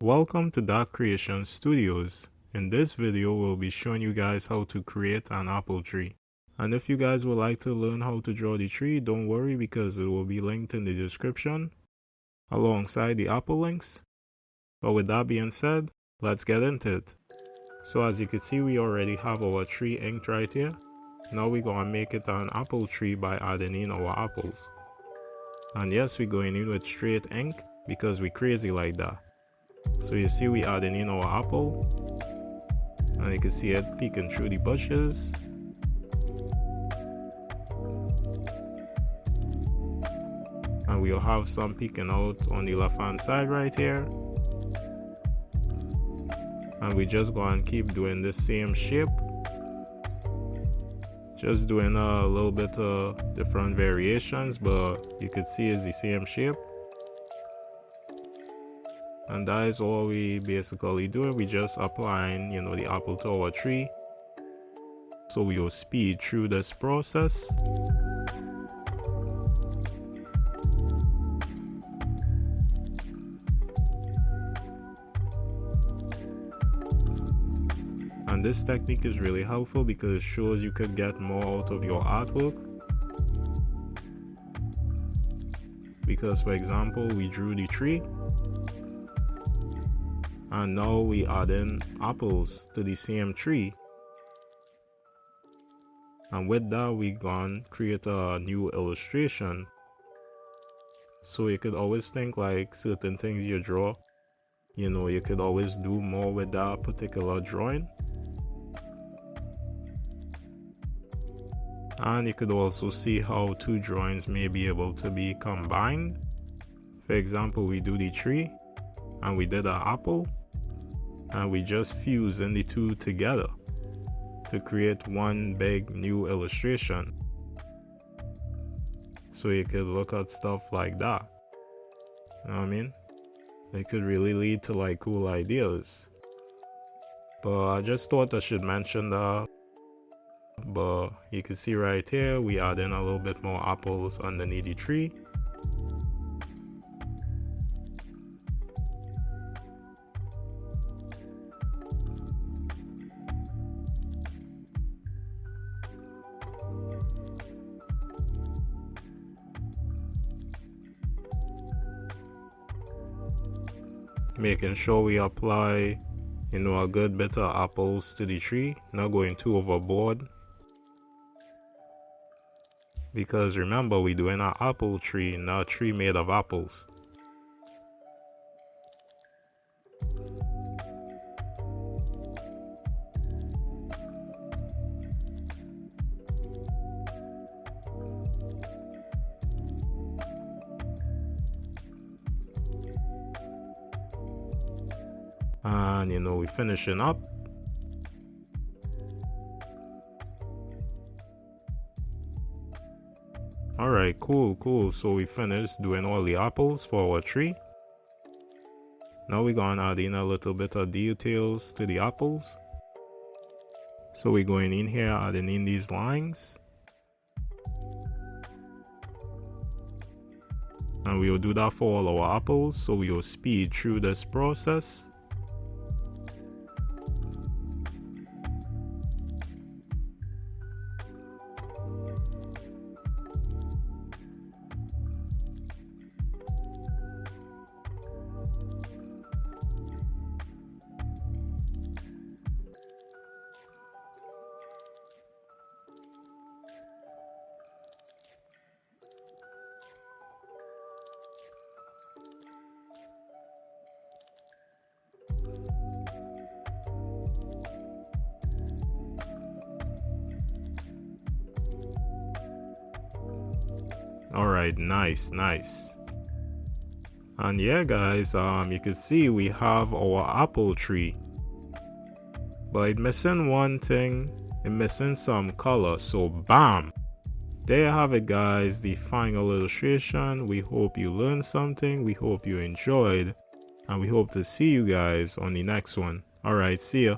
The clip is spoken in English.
Welcome to Dot Creation Studios. In this video, we'll be showing you guys how to create an apple tree. And if you guys would like to learn how to draw the tree, don't worry because it will be linked in the description alongside the apple links. But with that being said, let's get into it. So as you can see, we already have our tree inked right here. Now we're gonna make it an apple tree by adding in our apples. And yes, we're going in with straight ink because we're crazy like that. So you see we adding in our apple, and you can see it peeking through the bushes. And we'll have some peeking out on the left hand side right here. And we just go and keep doing the same shape. Just doing a little bit of different variations, but you can see it's the same shape. And that is all we basically doing. We just applying, the apple to our tree. So we will speed through this process. And this technique is really helpful because it shows you could get more out of your artwork. Because for example, we drew the tree. And now we add in apples to the same tree. And with that, we gonna create a new illustration. So you could always think like certain things you draw, you could always do more with that particular drawing. And you could also see how two drawings may be able to be combined. For example, we do the tree and we did an apple. And we just fusing the two together to create one big new illustration. So you could look at stuff like that. You know what I mean? It could really lead to like cool ideas. But I just thought I should mention that. But you can see right here, we add in a little bit more apples underneath the tree. Making sure we apply, a good bit of apples to the tree, not going too overboard. Because remember, we're doing an apple tree, not a tree made of apples. And we're finishing up. Alright, cool. So we finished doing all the apples for our tree. Now we're gonna add in a little bit of details to the apples. So we're going in here, adding in these lines. And we will do that for all our apples, so we will speed through this process. Alright, nice. And yeah guys, you can see we have our apple tree. But it's missing one thing, it's missing some color, so bam! There you have it guys, the final illustration. We hope you learned something, we hope you enjoyed, and we hope to see you guys on the next one. Alright, see ya.